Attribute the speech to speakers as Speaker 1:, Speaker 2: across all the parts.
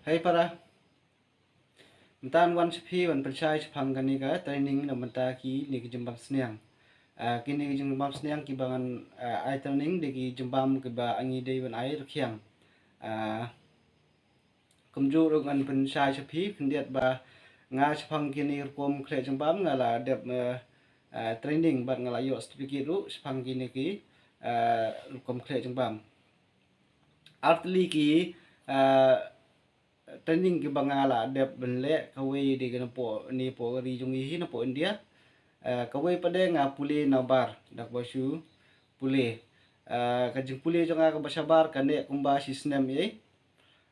Speaker 1: Hai para, mentan wan sepi wan percaya sepang kani ka training na menta ki ni ki jembam seniang. Kini ki jembam seniang ki bangan ai training di ki jembam ki ba angi dei wan ai rkiang. Kumju rung an percaya sepi pendiat ba nga sepang kini kom kle jembam ngala dep training bat ngala yo certificate ru sepang kini ki kom kle jembam. Artli ki training ki bangala dep benle kawai di kana po ni po ri jungi hi na po India kawai pada nga puli na bar dak basu puli kajing puli jonga ka basabar kane kumba si snem ye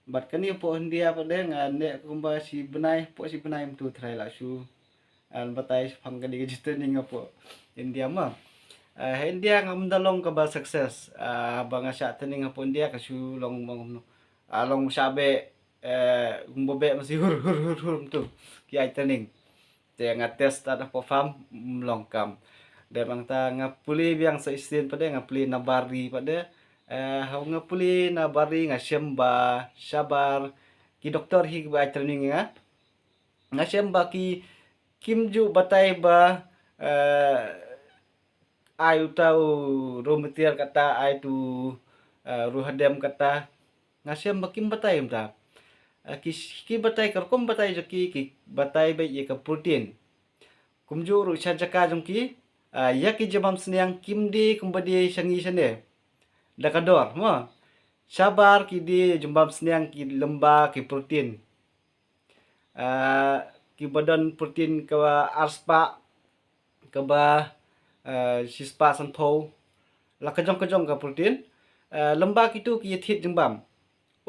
Speaker 1: bat kani po India pada nga ne kumba si benai tu trai la su an batai phang kani ka training po India ma India ngam dalong ka ba success banga sa training po India ka su long long sabe gumbobe masih hur tu ki ai training te nga test ta po fam longkam de bang ta nga puli biang sa istin pada nga puli na bari pada hau nga puli na bari nga shemba sabar ki doktor hi ba ai training nga shemba ki kimju batai ba ai utau raw material kata ai tu ruhadem kata nga shemba kim batai mta ki batai kar kom batai jaki ki batai bai ye ka protein kumju ru cha jaka jongki ya ki jabam seniang kimdi kumbadi sangi sane dakador mo sabar ki di jambam seniang ki lemba ki protein ki badan protein ka arspa ka ba sispa santhau la kajong ka protein lemba kitu ki thit jambam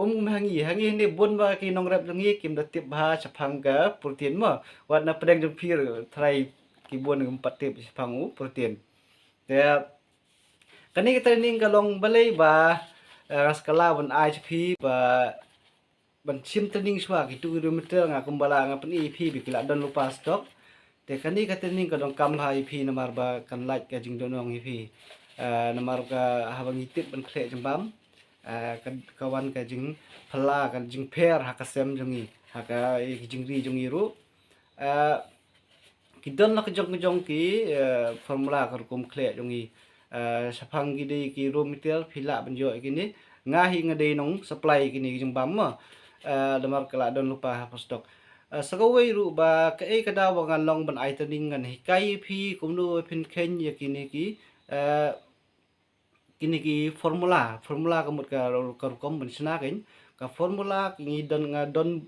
Speaker 1: hangi ni bun ba ki nong rep jangi kim da tip ba chapang ka protein mo wat na pedeng jong phir try ki bun ngam patip chapang protein te kani ka training ka long balai ba skala ban HP ba ban sim training swa ki 2 kilometer nga kumbala nga pen EP bi kila don lupa stop te kani ka training ka dong kam ha EP namar ba kan like ka jing donong EP namar ka habang itip ban khle jambam kawan ka jing phala ka jing pher ha ka sem jongi ha ka jing ri jongi ru kidon na kejong ki formula ka kum khle jongi saphang gi dei ki raw material phila banjo kini ngahi ngadei nong supply kini jing bam ma damar kala don lupa ha stok sakawai ru ba ka e kada wa ngan long ban ai taning ngan hi kai phi kumnu phin khen ye kini ki formula ka mut ka kom ban sna kain ka formula ngi don nga don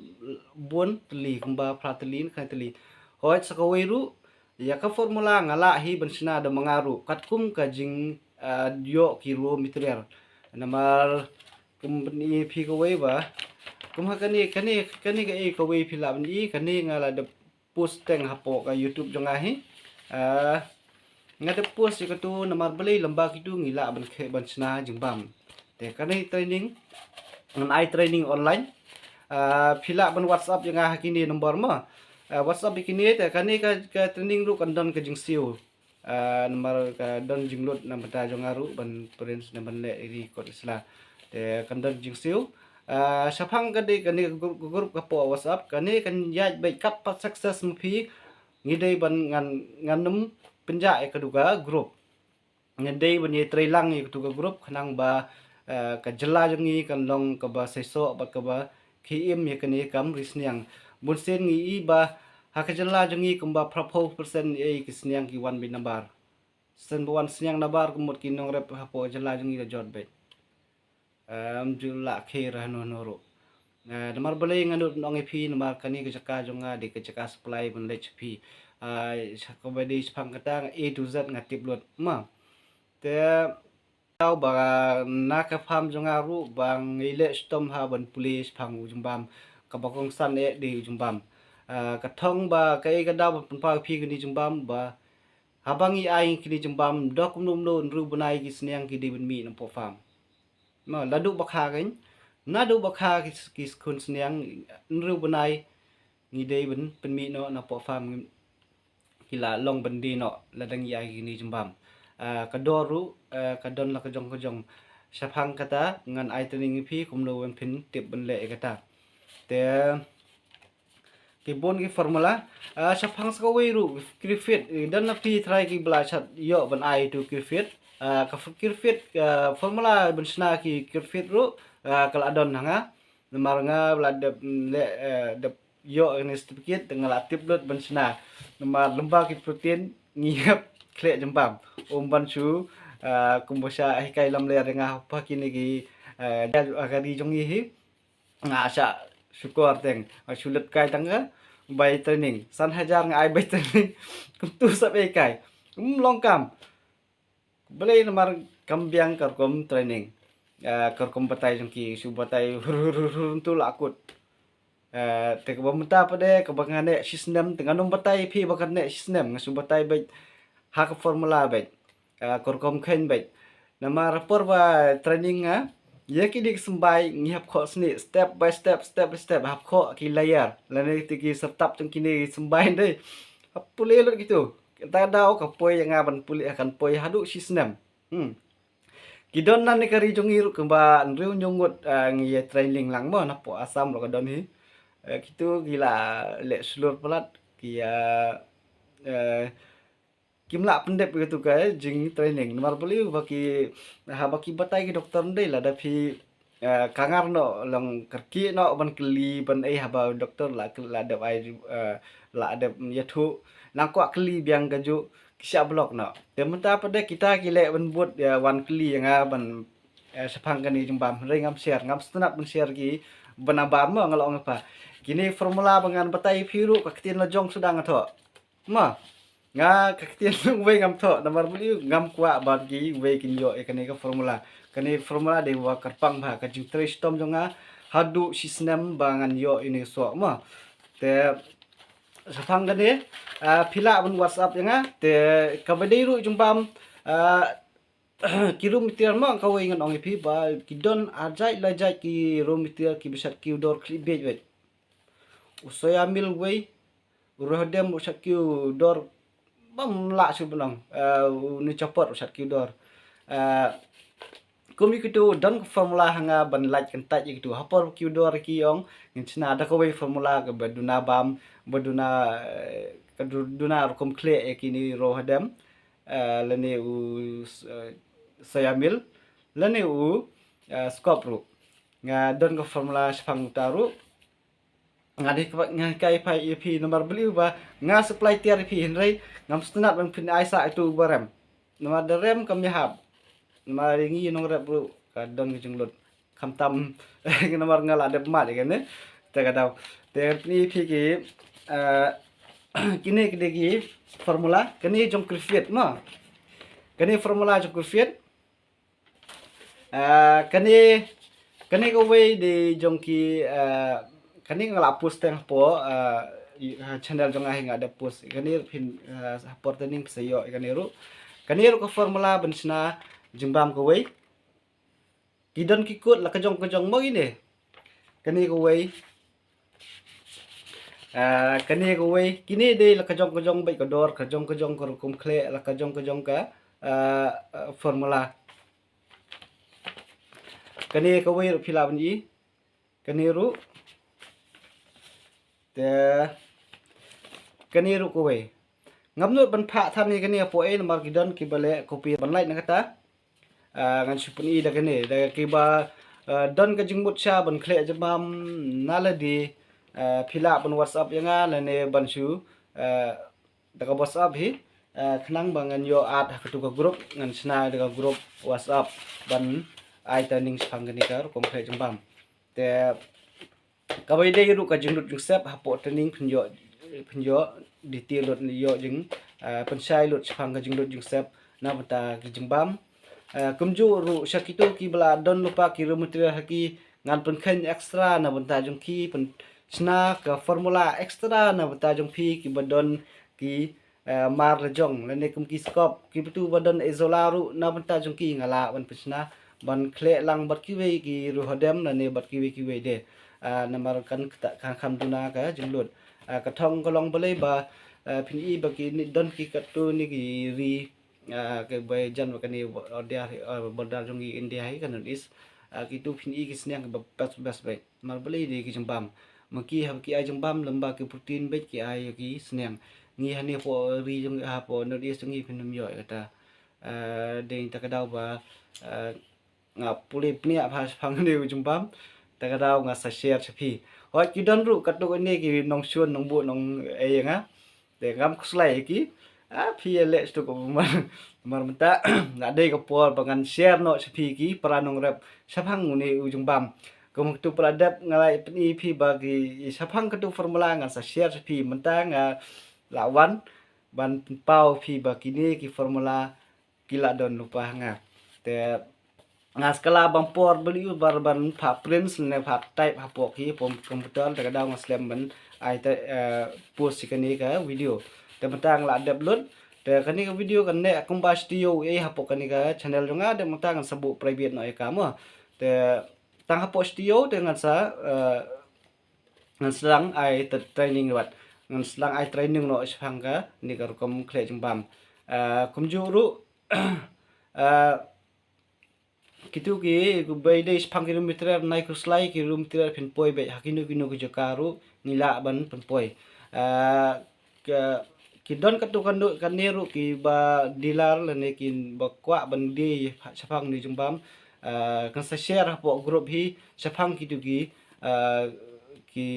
Speaker 1: bon tli kumba pratlin kha tli hoi sakawai ru ya ka formula ngala hi ban sna da mangaru katkum ka jing yo ki raw material namar company phi ka wai ba kum ha kani ka e ka wai phi la ban i kani ngala da post teng hapo ka YouTube jonga hi nga te post ka tu namar beli lamba kitu ngila ban khe ban sna jingbam te kani training ngan ai training online phila ban WhatsApp jonga hakini nomor ma WhatsApp bikini te kani ka training ru kan don ka jing siu nomor ka don jinglot na bata jonga ru ban prince na ban le ri ko isla te kan don jing siu saphang ka de kani group ka po WhatsApp kani kan yaj bai kap success mpi ngidei ban nganum penja e keduga grup ngedei bani trailang e keduga grup khanang ba ka jela jongi kan long ka ba seso ba ka ba khim ye kani kam risniang bunsen ngi i ba ha ka jela jongi kumba prapo persen e kisniang ki wan bi number sen wan sniang nabar kumut ki nong rep ha po jela jongi da jot be jula khira no noro namar balai nganut nong e phi namar kani ka jaka jonga de ka jaka supply ban lech phi sakobadi sepang katang A to Z ngatip lot ma te tau ba na ka pham jonga ru bang ile stom ha ban police phang jumbam ka bakong san e di jumbam ka thong ba ka e ka daw pan pa phi kini jumbam ba habangi ai kini jumbam dok num no ru banai ki sniang ki di ban mi nam po pham ma ladu bakha gain na du bakha ki kun sniang ru banai ngi dei ban pen mi no na po pham kila long bandi no ladang ya gini jembam kadoru kadon la kajong saphang kata ngan ai training phi kumno wen phin tip ban le kata te kibon ki formula sapang ska weiru krifit dan na pi try ki bla chat yo ban ai tu krifit ka krifit formula ban sna ki krifit ru kal adon hanga namar nga bla de yo ini sedikit dengan aktif dot ban sna namar lemba ki protein ngiap kle jembam ban chu kumbosa hikai lam le nga pa kini ki agadi jongi hi nga sa syukur teng sulit kai tangga bay training san hajar nga ay bay training kuntu sa bay kai longkam boleh namar kambiang karkom training karkom batai jongki su batai tu lakut te ka bamta pade ka bangane sistem dengan batai phi bakane sistem ngasu batai bay hak formula bay karkom khain bay namar por ba training nga ya ki dik sembai ngihap kho sni step by step hap kho ki layer lane tiki sertap chung kini sembai dei pulih lot gitu kita dau ka poi yang ban pulih akan poi hadu sistem kidon nan ni kari jongi ru kemba nriu nyungut ngi training lang mo na po asam lo kadon hi gitu gila le sulur pelat kia kimla pendep gitu ka jing training nomor beli baki batai ki doktor ndai la da phi kangar no long kerki no ban kli ban haba doktor la da ai la da yathu nang kwa kli biang gaju kisya blok no tementa pada kita kile ban buat wan kli yang ban sepang kani jembam rei ngam snap ban share ki banabar mo ngalong apa kini formula bangan batai phiru ka ketin la jong sudang atho ma nga kaktian we ngam tho namar buli ngam kwa bagi we kinyo ekane ka formula de wa karpang ba ka jing tres tom jonga hadu sistem bangan yo ini so ma te sapang gane phila bun whatsapp yanga te kabadeiru jumpam kirum tiar ma ka we ngan ong phi ba kidon ajai lajai ki rom tiar ki bisat ki dor clip we usoya mil we urohdem usat ki dor bam la su belong ni copot usat kidor kumi kitu dan formula hanga ban like kentat gitu hapor kidor ki yong ngina ada ko formula ke baduna bam baduna kaduna rokom kle kini rohadam lene u sayamil lene u scope ru nga don ko formula sepang taru ngadi ngakai pai ep nomor beli ba nga supply tiar ep henry ngam stunat ban pin aisa itu barem nomor rem kami hab nomor ringi nong rep bro kadon jenglut kamtam nomor ngala de mat kan ne ta kadau te ni ep ki kini kedegi formula kini jong krifit ma kini formula jong krifit kini ko way di jong ki kani ngala post teng po channel jong ahi ngada post kani pin portening sayo kani ru ko formula bensna jimbam ko wei kidon kikut la kejong mo gini kani ko wei kini de la kejong bai kodor kejong ko kum kle la kejong ka formula kani ko wei phila bani kani ru te kani ru ko we ngamnut ban pha tham ni kani po e nomor kidon ki bale copy ban like na kata ngan supuni da kani da ki ba don ka jingbut cha ban khle jabam naladi phila ban whatsapp yanga lane ban su da ka whatsapp hi khnang bangan yo at hakatu ka group ngan sna da group whatsapp ban ai turning phang kani ka kom khle jambam te kabai dei ru ka jingut jungsep hapo training phinjo detail lot yo jing pensai lot phang ka jingut jungsep na bata ki jingbam kumju ru shakitu ki bla don lupa ki ru material haki ngan pen khen extra na bata jung ki pen sna ka formula extra na bata jung phi ki badon ki mar lejong lane kum ki scope ki betu badon ezolaru na bata jung ki ngala ban pesna ban khle lang bat ki we ki ru hodem na ne bat ki we de namar kan kan kham duna ka jinglut kathong kolong boleh ba phin i ba ki don ki katu ni ki ri ke bay jan ba kani dia bodar jongi india hi kan is ki tu phin i ki snyang ba bas bay mar beli di ki jembam maki ha ki ai jembam lemba ki protein bet ki ai ki senang ngi hani po ri jeng ha po no dia sengi pinum yo kata ding ta kadau ba ngap puli pnia phas phang ni jembam ta kadau nga sa share chapi hoi ki don ru kat do ni ki nong chuan nong bu nong e nga de ngam kslai ki phi le stu ko mar mata na dei ko por bangan share no chapi ki pranong rep saphang ni jembam kung tu peradap ngalai peni phi bagi saphang ketu formula ngan sa share phi mentang lawan ban pau phi bagi ni ki formula kila don lupa nga te ngas kala bang por beli bar ban pha prints ne pha type ha po ki pom komputer te kadang ngaslam ban ai te post sikani ka video te mentang la dap lut te kani ka video kan ne kumba studio e ha po kani ka channel jonga de mentang sabu private no e kamu te tang ha po studio dengan sa ngan selang ai training wat ngan selang ai training no sepang ka ni ka kom khle jembam kum juru kitu ki bai dei sepang kilometer nai ku slai kilometer pin poi bai hakinu kinu ku jakaru nila ban pin poi ke ki don katu kan neru ki ba dilar lene kin ba kwa ban di sepang ni jembam kan sa share po group hi sepang kitu ki ki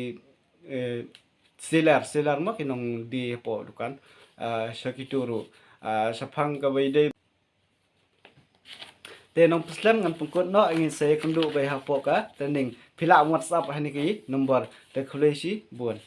Speaker 1: seller ma kinong di po dukan sakituru sapang ka bai dei te nong pislam ngan pungkut no ingin saya kundu bai ha po ka tening pila WhatsApp hani ki nomor te khulesi buan